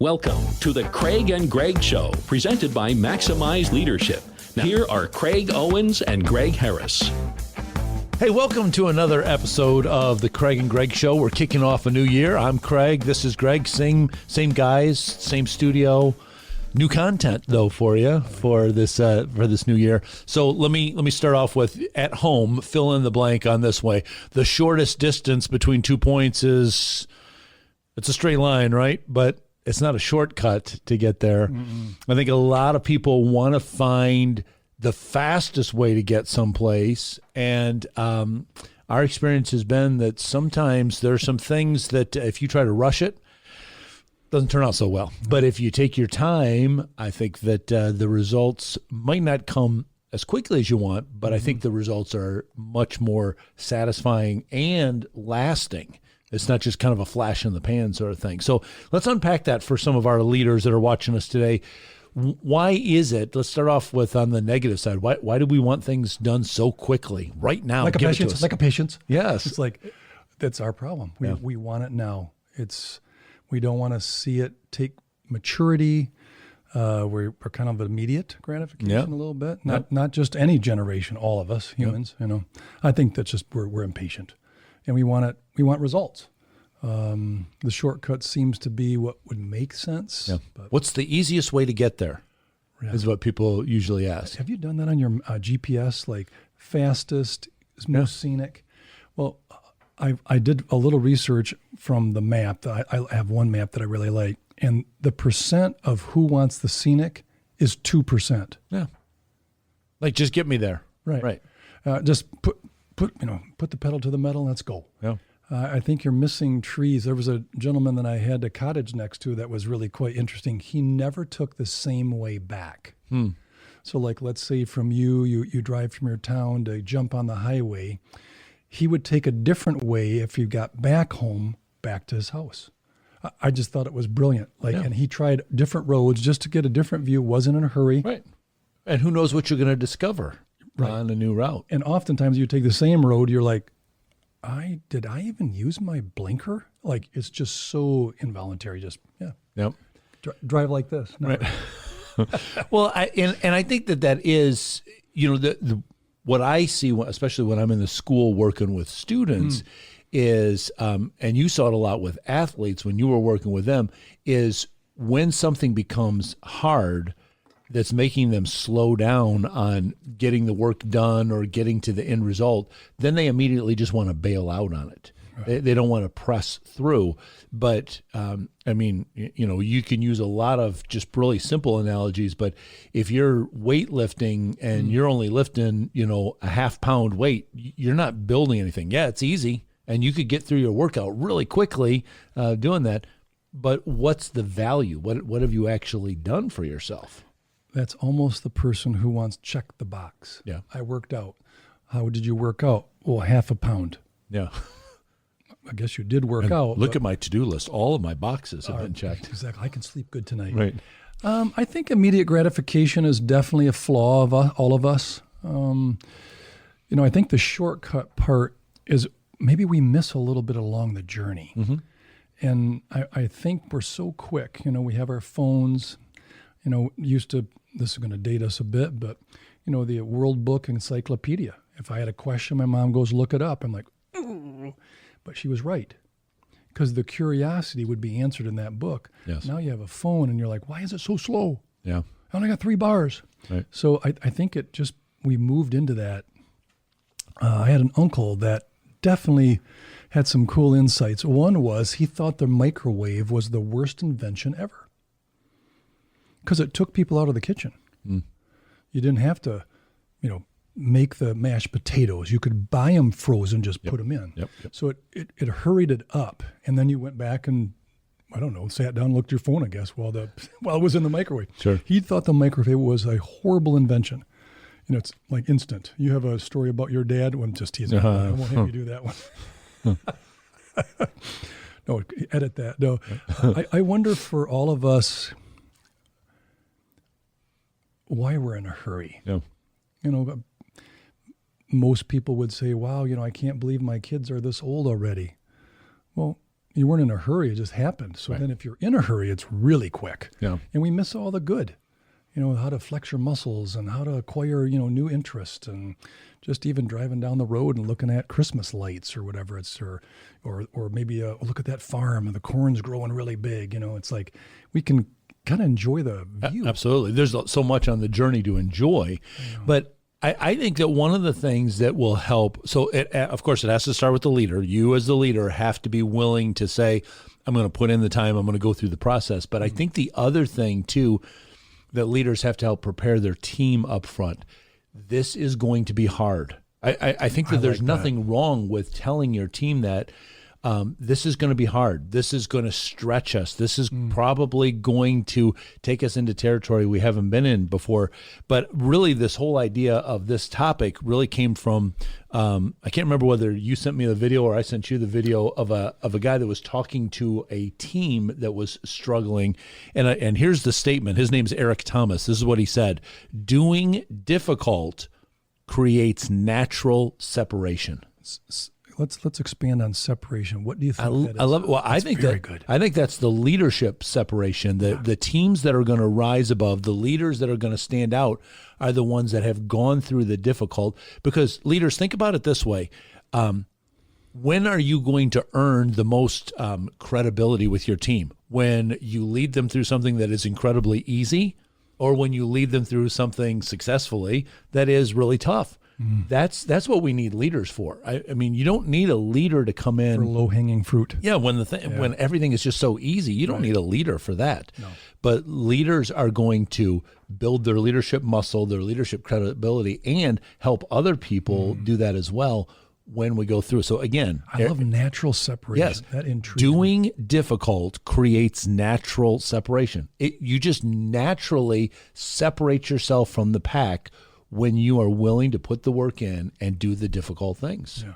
Welcome to the Craig and Greg Show, presented by Maximize Leadership. Now, here are Craig Owens and Greg Harris. Hey, welcome to another episode of the Craig and Greg Show. We're kicking off a new year. I'm Craig. This is Greg. Same guys, same studio. New content though for you for this new year. So let me start off with at home. Fill in the blank on this way. The shortest distance between 2 points it's a straight line, right? But it's not a shortcut to get there. I think a lot of people want to find the fastest way to get someplace, and our experience has been that sometimes there are some things that if you try to rush it, doesn't turn out so well. But if you take your time, I think that the results might not come as quickly as you want, but I think the results are much more satisfying and lasting. It's not just kind of a flash in the pan sort of thing. So let's unpack that for some of our leaders that are watching us today. Why is it? Let's start off with on the negative side. Why do we want things done so quickly right now? Like a patience. Yes. It's like, that's our problem. We want it now. We don't want to see it take maturity. We're kind of immediate gratification a little bit. Not just any generation, all of us humans, I think that's just we're impatient. And we want results. The shortcut seems to be what would make sense. Yeah. But what's the easiest way to get there? Is what people usually ask. Have you done that on your GPS? Like fastest, most scenic? Well, I did a little research from the map. I have one map that I really like, and the percent of who wants the scenic is 2%. Yeah. Like just get me there. Right. Just put the pedal to the metal and let's go. Yeah. I think you're missing trees. There was a gentleman that I had a cottage next to that was really quite interesting. He never took the same way back. So like, let's say from you drive from your town to jump on the highway. He would take a different way if you got back home, back to his house. I just thought it was brilliant. And he tried different roads just to get a different view, wasn't in a hurry. Right. And who knows what you're going to discover on a new route. And oftentimes you take the same road, you're like, did I even use my blinker? Like, it's just so involuntary. Just, drive like this. No. Right. Well, I think that is, what I see, especially when I'm in the school working with students, is, and you saw it a lot with athletes when you were working with them, is when something becomes hard that's making them slow down on getting the work done or getting to the end result, then they immediately just want to bail out on it. Right. They don't want to press through. But, you can use a lot of just really simple analogies, but if you're weightlifting and you're only lifting, a half-pound weight, you're not building anything. Yeah, it's easy, and you could get through your workout really quickly doing that, but what's the value? What have you actually done for yourself? That's almost the person who wants check the box. Yeah. I worked out. How did you work out? Well, half a pound. Yeah. I guess you did work out. Look at my to-do list. All of my boxes have been checked. Exactly. I can sleep good tonight. Right. I think immediate gratification is definitely a flaw of all of us. I think the shortcut part is maybe we miss a little bit along the journey. And I think we're so quick. We have our phones. This is going to date us a bit, but, the World Book Encyclopedia. If I had a question, my mom goes, look it up. I'm like, ooh. But she was right, because the curiosity would be answered in that book. Yes. Now you have a phone and you're like, why is it so slow? Yeah. I only got 3 bars. Right. So I think we moved into that. I had an uncle that definitely had some cool insights. One was he thought the microwave was the worst invention ever, because it took people out of the kitchen. You didn't have to, make the mashed potatoes. You could buy them frozen, just put them in. Yep. So it hurried it up, and then you went back and, I don't know, sat down, looked at your phone, I guess, while it was in the microwave. Sure. He thought the microwave was a horrible invention. It's like instant. You have a story about your dad? Well, I'm just teasing. I won't have you do that one. No, edit that. No, I wonder for all of us why we're in a hurry. Yeah. Most people would say, wow, I can't believe my kids are this old already. Well, you weren't in a hurry. It just happened. So then if you're in a hurry, it's really quick. Yeah. And we miss all the good, how to flex your muscles and how to acquire, new interest, and just even driving down the road and looking at Christmas lights or whatever or maybe look at that farm and the corn's growing really big. It's like we can kind of enjoy the view. Absolutely. There's so much on the journey to enjoy, but I think that one of the things that will help, so of course it has to start with the leader. You as the leader have to be willing to say, I'm going to put in the time, I'm going to go through the process. But I think the other thing too, that leaders have to help prepare their team up front. This is going to be hard. I think that there's nothing wrong with telling your team that this is going to be hard. This is going to stretch us. This is probably going to take us into territory we haven't been in before. But really, this whole idea of this topic really came from, I can't remember whether you sent me the video or I sent you the video of a guy that was talking to a team that was struggling. And here's the statement. His name's Eric Thomas. This is what he said. Doing difficult creates natural separation. Let's expand on separation. What do you think that is? I love it. Well, I think very good. I think that's the leadership separation. The teams that are going to rise above, the leaders that are going to stand out, are the ones that have gone through the difficult. Because leaders, think about it this way: when are you going to earn the most credibility with your team? When you lead them through something that is incredibly easy, or when you lead them through something successfully that is really tough? That's what we need leaders for. I mean, you don't need a leader to come in for low-hanging fruit. Yeah, when everything is just so easy, you don't need a leader for that. No. But leaders are going to build their leadership muscle, their leadership credibility, and help other people do that as well when we go through. So again, I love natural separation. Yes, that intrigues me. doing difficult creates natural separation. You just naturally separate yourself from the pack when you are willing to put the work in and do the difficult things. Yeah.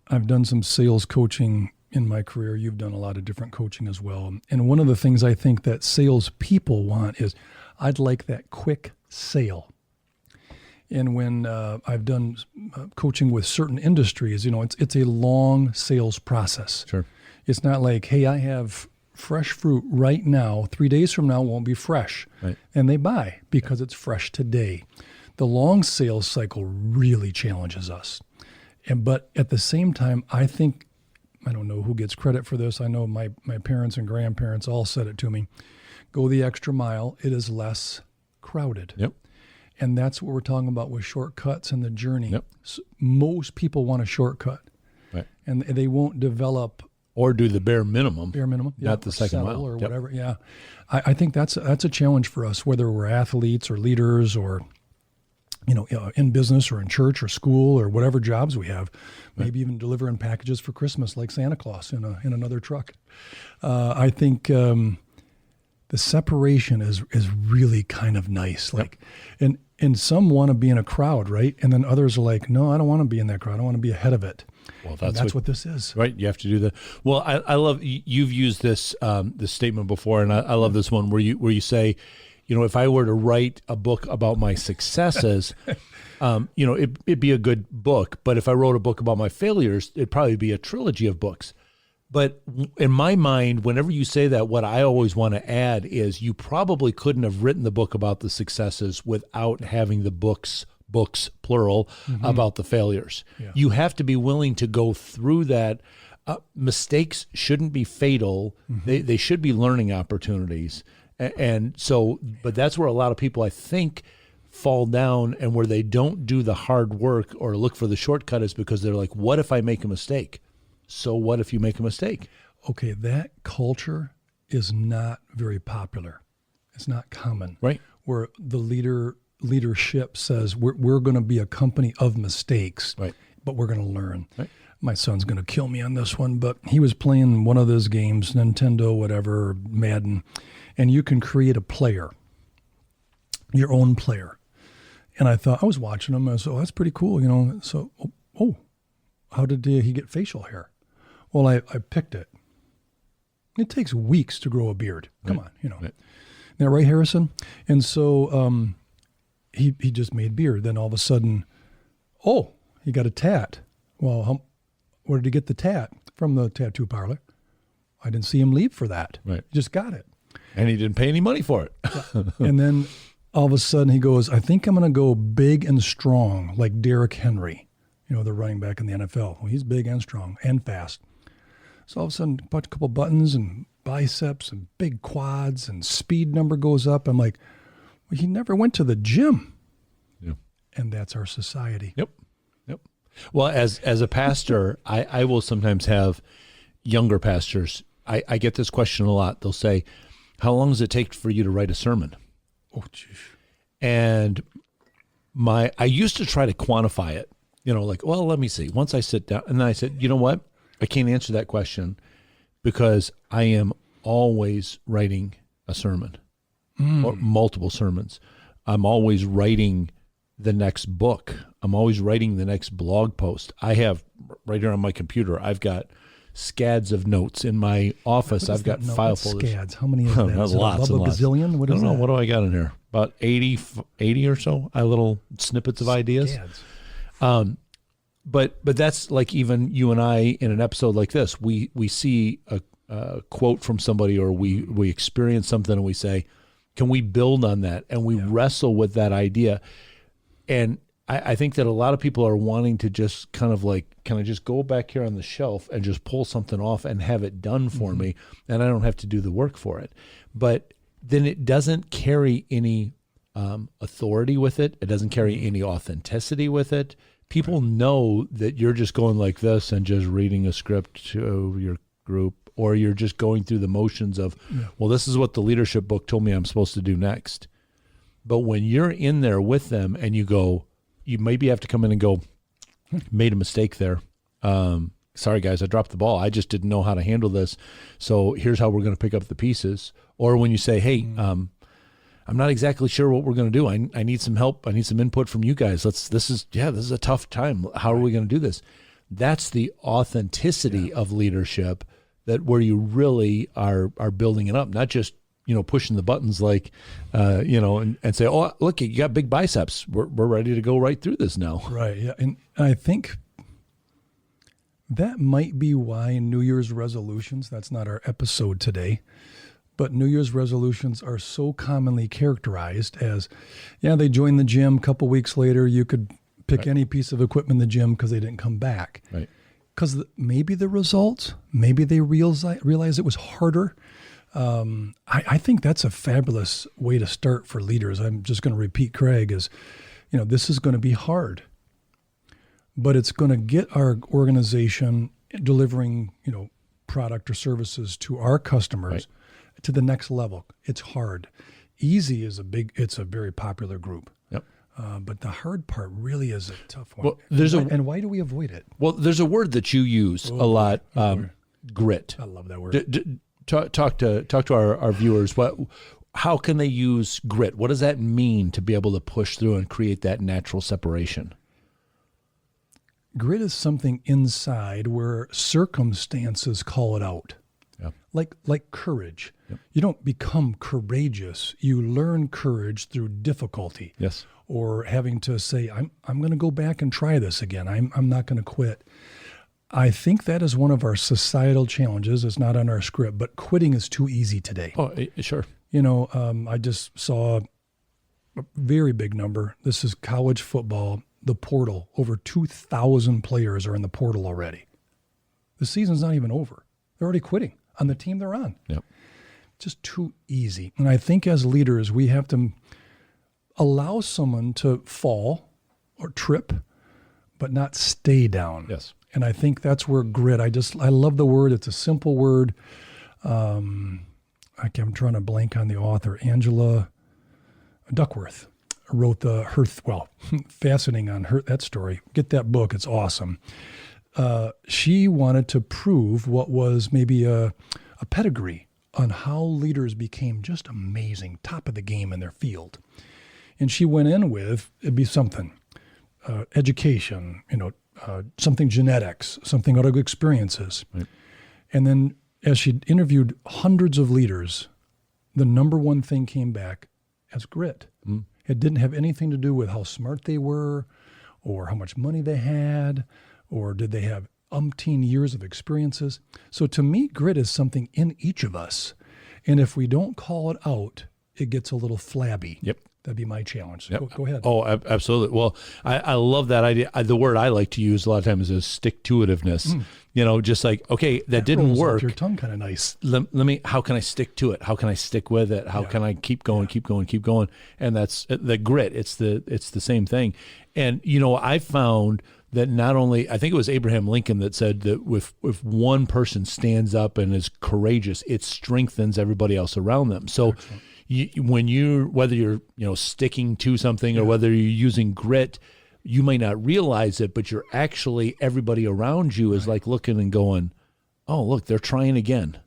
I've done some sales coaching in my career. You've done a lot of different coaching as well. And one of the things I think that sales people want is, I'd like that quick sale. And when I've done coaching with certain industries, it's a long sales process. Sure. It's not like, hey, I have fresh fruit right now. 3 days from now it won't be fresh. Right. And they buy because it's fresh today. The long sales cycle really challenges us. But at the same time, I think, I don't know who gets credit for this. I know my parents and grandparents all said it to me. Go the extra mile. It is less crowded. Yep. And that's what we're talking about with shortcuts and the journey. Yep. So most people want a shortcut. Right. And they won't develop or do the bare minimum. Not the second mile. Or whatever. Yeah. I think that's a challenge for us, whether we're athletes or leaders or, in business or in church or school or whatever jobs we have, maybe even delivering packages for Christmas like Santa Claus in another truck. I think the separation is really kind of nice. Like, and some want to be in a crowd, right? And then others are like, no, I don't want to be in that crowd. I want to be ahead of it. Well, that's what this is. Right. You have to do that. Well, I love, you've used this statement before, and I love this one where you say, if I were to write a book about my successes, it'd be a good book. But if I wrote a book about my failures, it'd probably be a trilogy of books. But in my mind, whenever you say that, what I always want to add is you probably couldn't have written the book about the successes without having the books plural, about the failures. Yeah. You have to be willing to go through that. Mistakes shouldn't be fatal. They should be learning opportunities. And so, but that's where a lot of people, I think, fall down, and where they don't do the hard work or look for the shortcut is because they're like, what if I make a mistake? So what if you make a mistake? Okay, that culture is not very popular. It's not common. Right. Where the leadership says we're going to be a company of mistakes, right, but we're going to learn. Right. My son's going to kill me on this one, but he was playing one of those games, Nintendo, whatever, Madden, and you can create a player, your own player. And I was watching him, and I said, that's pretty cool, So, how did he get facial hair? Well, I picked it. It takes weeks to grow a beard. Come on, Right. Isn't that right, Harrison? And so he just made beard. Then all of a sudden, he got a tat. Well, where did he get the tat? from the tattoo parlor. I didn't see him leave for that. Right. He just got it. And he didn't pay any money for it. And then all of a sudden he goes, I think I'm going to go big and strong like Derrick Henry, the running back in the NFL. Well, he's big and strong and fast. So all of a sudden, a couple buttons and biceps and big quads and speed number goes up. I'm like, well, he never went to the gym. Yeah. And that's our society. Yep. Well, as a pastor, I will sometimes have younger pastors. I get this question a lot. They'll say, how long does it take for you to write a sermon? Oh, geez. And I used to try to quantify it, like, well, let me see. Once I sit down, and then I said, you know what? I can't answer that question because I am always writing a sermon or multiple sermons. I'm always writing the next book. I'm always writing the next blog post. I have right here on my computer, I've got scads of notes in my office. I've got file folders. Scads? How many is that? That's Is it lots a and lots. gazillion? What I is don't know. that? What do I got in here? About 80 or so, little snippets of ideas. Scads. But that's like even you and I in an episode like this, we see a quote from somebody or we experience something and we say, can we build on that? And we wrestle with that idea. And I think that a lot of people are wanting to just kind of like, can I just go back here on the shelf and just pull something off and have it done for me, and I don't have to do the work for it. But then it doesn't carry any authority with it. It doesn't carry any authenticity with it. People know that you're just going like this and just reading a script to your group, or you're just going through the motions of, well, this is what the leadership book told me I'm supposed to do next. But when you're in there with them and you go, you maybe have to come in and go, made a mistake there. Sorry, guys, I dropped the ball. I just didn't know how to handle this. So here's how we're going to pick up the pieces. Or when you say, hey, I'm not exactly sure what we're going to do. I need some help. I need some input from you guys. This is a tough time. How are we going to do this? That's the authenticity of leadership, that where you really are building it up, not just pushing the buttons like, and say, oh, look, you got big biceps. We're ready to go right through this now. Right. Yeah. And I think that might be why New Year's resolutions, that's not our episode today, but New Year's resolutions are so commonly characterized as, they joined the gym. A couple weeks later, you could pick any piece of equipment in the gym because they didn't come back. Right. Because maybe the results, maybe they realize it was harder. I think that's a fabulous way to start for leaders. I'm just going to repeat Craig is, this is going to be hard, but it's going to get our organization delivering, product or services to our customers to the next level. It's hard. Easy is it's a very popular group. Yep. But the hard part really is a tough one. Well, and why do we avoid it? Well, there's a word that you use a lot, grit. I love that word. Talk to our viewers. How can they use grit? What does that mean to be able to push through and create that natural separation? Grit is something inside where circumstances call it out. Yeah. Like courage. Yep. You don't become courageous. You learn courage through difficulty. Yes. Or having to say, I'm going to go back and try this again. I'm not going to quit. I think that is one of our societal challenges. It's not on our script, but quitting is too easy today. Oh, sure. I just saw a very big number. This is college football, the portal. Over 2,000 players are in the portal already. The season's not even over. They're already quitting on the team they're on. Yep. Just too easy. And I think as leaders, we have to allow someone to fall or trip, but not stay down. Yes. And I think that's where grit, I love the word. It's a simple word. I'm trying to blank on the author. Angela Duckworth wrote fascinating on that story. Get that book. It's awesome. She wanted to prove what was maybe a pedigree on how leaders became just amazing, top of the game in their field. And she went in with, it'd be something, education, something genetics, something other experiences. Right. And then as she interviewed hundreds of leaders, the number one thing came back as grit. Mm. It didn't have anything to do with how smart they were or how much money they had or did they have umpteen years of experiences. So to me, grit is something in each of us. And if we don't call it out, it gets a little flabby. Yep. That'd be my challenge. Yep. Go ahead. Oh, absolutely. Well, I love that idea. The word I like to use a lot of times is stick-to-it-iveness. Just like, okay, that didn't rolls off work. your tongue kind of nice. Let me, how can I stick to it? How can I stick with it? How can I keep going? And that's the grit. It's the same thing. And, I found that not only, I think it was Abraham Lincoln that said that if one person stands up and is courageous, it strengthens everybody else around them. So whether you're sticking to something or whether you're using grit, you may not realize it, but you're actually, everybody around you is like looking and going, oh, look, they're trying again.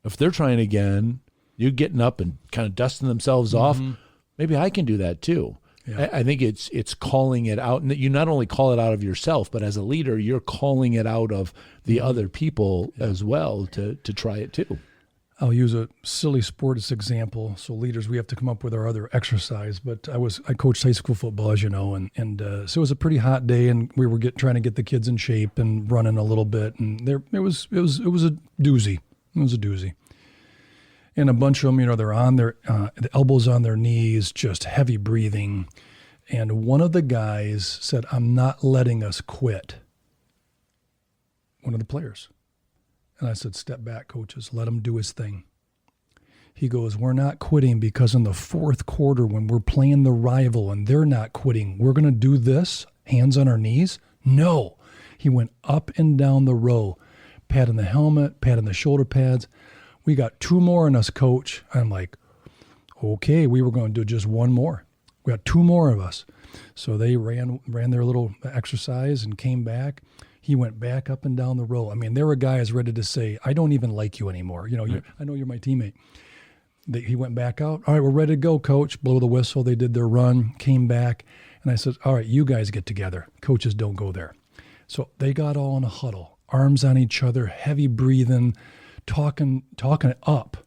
If they're trying again, you're getting up and kind of dusting themselves off. Maybe I can do that too. Yeah. I think it's calling it out, and that you not only call it out of yourself, but as a leader, you're calling it out of the other people as well to try it too. I'll use a silly sports example. So leaders, we have to come up with our other exercise. But I coached high school football, as you know, and so it was a pretty hot day, and we were trying to get the kids in shape and running a little bit, and it was a doozy. It was a doozy. And a bunch of them, they're on their the elbows on their knees, just heavy breathing. And one of the guys said, "I'm not letting us quit." One of the players. And I said, "Step back, coaches. Let him do his thing." He goes, "We're not quitting because in the fourth quarter when we're playing the rival and they're not quitting, we're going to do this, hands on our knees?" No. He went up and down the row, patting the helmet, patting the shoulder pads. "We got 2 more in us, coach." I'm like, okay, we were going to do just 1 more. We got 2 more of us. So they ran their little exercise and came back. He went back up and down the row. I mean, there were guys ready to say, "I don't even like you anymore. I know you're my teammate." He went back out. "All right, we're ready to go, coach." Blow the whistle. They did their run, came back. And I said, "All right, you guys get together. Coaches don't go there." So they got all in a huddle, arms on each other, heavy breathing, talking up.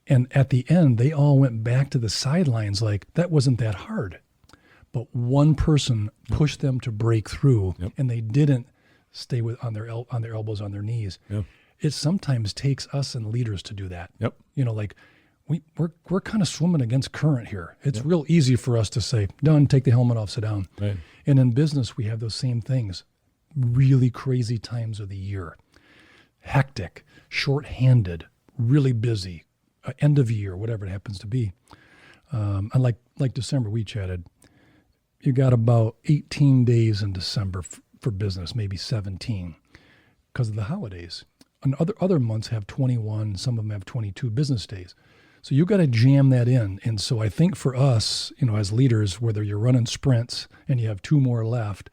And at the end, they all went back to the sidelines like that wasn't that hard. But one person pushed them to break through, and they didn't stay on their elbows on their knees. Yep. It sometimes takes us and leaders to do that. Yep. Like we're kind of swimming against current here. It's real easy for us to say, "Done, take the helmet off, sit down." Right. And in business, we have those same things. Really crazy times of the year. Hectic, short-handed, really busy, end of year, whatever it happens to be. And like December, we chatted. You got about 18 days in December for business, maybe 17, because of the holidays. And other months have 21, some of them have 22 business days. So you got to jam that in. And so I think for us, as leaders, whether you're running sprints and you have 2 more left,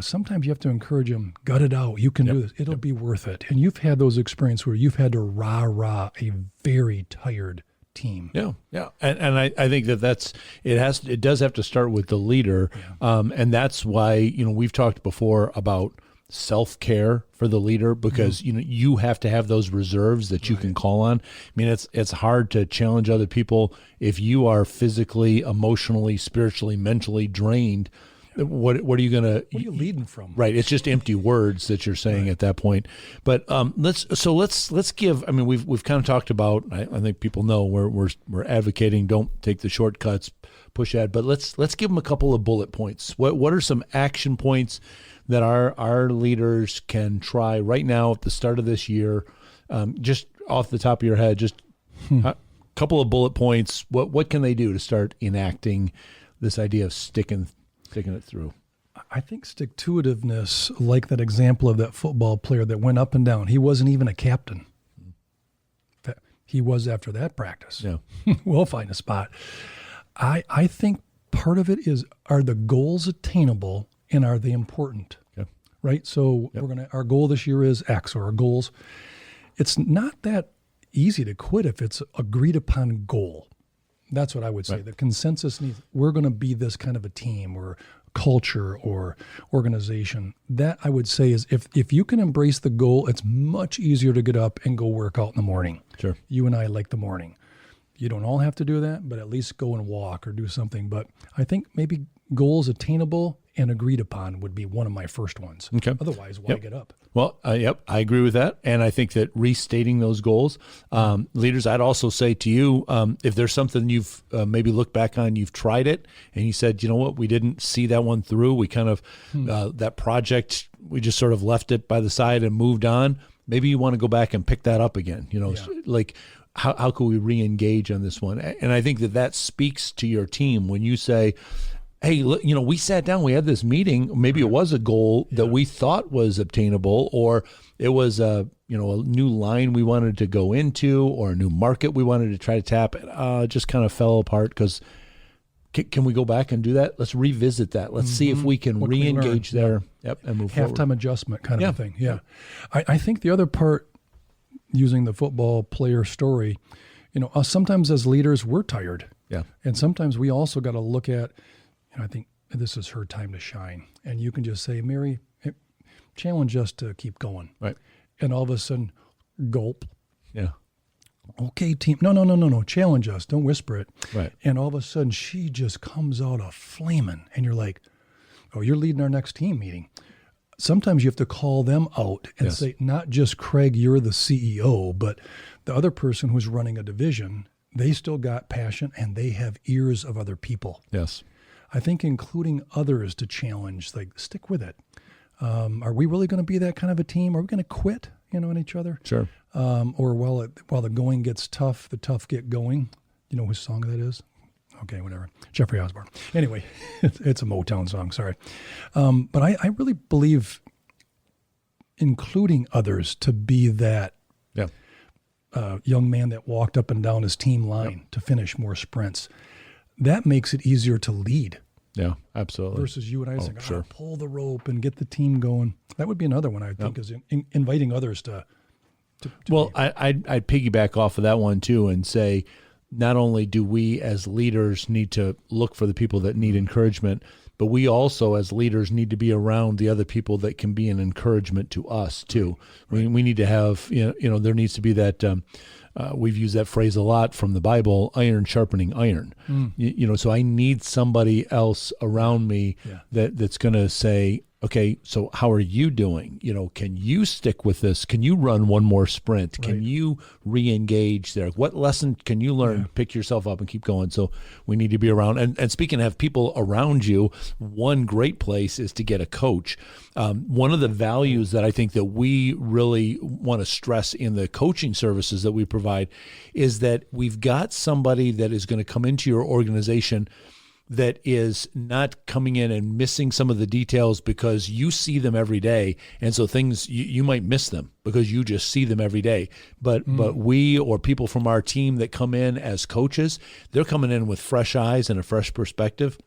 sometimes you have to encourage them, gut it out. You can do this. It'll be worth it. And you've had those experiences where you've had to rah a very tired team. Yeah. And I think it does have to start with the leader. Yeah. And that's why, we've talked before about self-care for the leader because, you have to have those reserves that you can call on. I mean, it's hard to challenge other people if you are physically, emotionally, spiritually, mentally drained. What are you gonna? What are you leading from? Right, it's just empty words that you're saying at that point. But let's give. I mean, we've kind of talked about. I think people know we're advocating. Don't take the shortcuts, push ahead. But let's give them a couple of bullet points. What are some action points that our leaders can try right now at the start of this year? Just off the top of your head, just a couple of bullet points. What can they do to start enacting this idea of sticking it through? I think stick-to-itiveness, like that example of that football player that went up and down. He wasn't even a captain. He was after that practice. Yeah. We'll find a spot. I think part of it is, are the goals attainable and are they important? Okay. Right? So our goal this year is X, or our goals. It's not that easy to quit if it's agreed upon goal. That's what I would say. Right. The consensus needs, we're going to be this kind of a team or culture or organization. That I would say is if you can embrace the goal, it's much easier to get up and go work out in the morning. Sure. You and I like the morning. You don't all have to do that, but at least go and walk or do something. But I think maybe goals attainable and agreed upon would be one of my first ones. Okay. Otherwise, why get up? Well, yep, I agree with that. And I think that restating those goals, leaders, I'd also say to you, if there's something you've maybe looked back on, you've tried it, and you said, you know what, we didn't see that one through. We kind of, that project, we just sort of left it by the side and moved on. Maybe you want to go back and pick that up again. Like, how can we re-engage on this one? And I think that speaks to your team when you say, hey, we sat down, we had this meeting. Maybe it was a goal that we thought was obtainable, or it was a new line we wanted to go into, or a new market we wanted to try to tap. It just kind of fell apart because can we go back and do that? Let's revisit that. Let's see if we can re-engage there. Yep, and move forward. Halftime adjustment kind of a thing. Yeah. I think the other part, using the football player story, us sometimes as leaders, we're tired. Yeah. And sometimes we also got to look at, I think this is her time to shine. And you can just say, Mary, challenge us to keep going. Right. And all of a sudden, gulp. Yeah. Okay, team. No. Challenge us. Don't whisper it. Right. And all of a sudden, she just comes out a flaming. And you're like, oh, you're leading our next team meeting. Sometimes you have to call them out and say, not just Craig, you're the CEO, but the other person who's running a division, they still got passion and they have ears of other people. Yes. I think including others to challenge, like, stick with it. Are we really going to be that kind of a team? Are we going to quit, on each other? Sure. Or while the going gets tough, the tough get going. You know whose song that is? Okay, whatever. Jeffrey Osborne. Anyway, it's a Motown song, sorry. But I really believe including others to be that young man that walked up and down his team line to finish more sprints. That makes it easier to lead. Yeah, absolutely. Versus you and I saying, sure. pull the rope and get the team going. That would be another one I think is inviting others to well, I'd piggyback off of that one too and say, not only do we as leaders need to look for the people that need encouragement, but we also as leaders need to be around the other people that can be an encouragement to us too. Right. We need to have, there needs to be that, we've used that phrase a lot from the Bible, iron sharpening iron. So I need somebody else around me that's going to say, okay, so how are you doing? Can you stick with this? Can you run one more sprint? Right. Can you re-engage there? What lesson can you learn? Pick yourself up and keep going. So we need to be around. And speaking of people around you, one great place is to get a coach. One of the values that I think that we really want to stress in the coaching services that we provide is that we've got somebody that is going to come into your organization that is not coming in and missing some of the details because you see them every day. And so things, you might miss them because you just see them every day. But we or people from our team that come in as coaches, they're coming in with fresh eyes and a fresh perspective.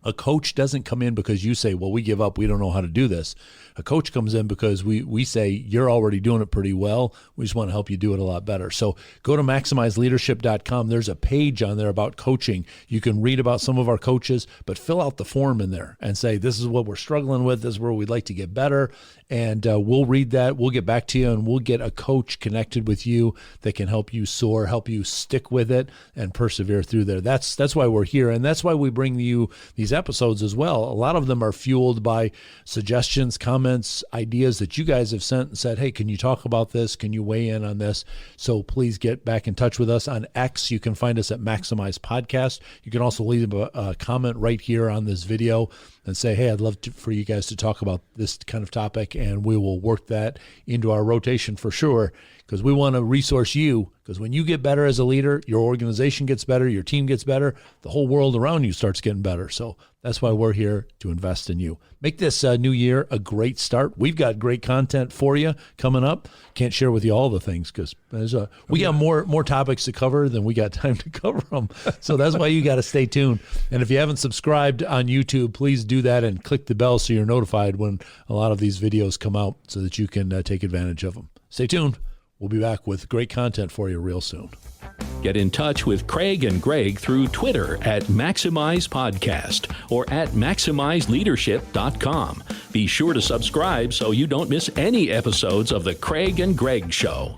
A coach doesn't come in because you say, well, we give up, we don't know how to do this. A coach comes in because we say, you're already doing it pretty well. We just want to help you do it a lot better. So go to maximizeleadership.com. There's a page on there about coaching. You can read about some of our coaches, but fill out the form in there and say, this is what we're struggling with. This is where we'd like to get better. And we'll read that. We'll get back to you, and we'll get a coach connected with you that can help you soar, help you stick with it, and persevere through there. That's why we're here, and that's why we bring you these episodes as well. A lot of them are fueled by suggestions, comments, ideas that you guys have sent and said, hey, can you talk about this? Can you weigh in on this? So please get back in touch with us on X. You can find us at Maximize Podcast. You can also leave a comment right here on this video and say, hey, I'd love for you guys to talk about this kind of topic, and we will work that into our rotation for sure, because we want to resource you, because when you get better as a leader, your organization gets better, your team gets better, the whole world around you starts getting better. So that's why we're here to invest in you. Make this new year a great start. We've got great content for you coming up. Can't share with you all the things because we got more topics to cover than we got time to cover them. So that's why you got to stay tuned. And if you haven't subscribed on YouTube, please do that and click the bell so you're notified when a lot of these videos come out so that you can take advantage of them. Stay tuned. We'll be back with great content for you real soon. Get in touch with Craig and Greg through Twitter at Maximize Podcast or at MaximizeLeadership.com. Be sure to subscribe so you don't miss any episodes of The Craig and Greg Show.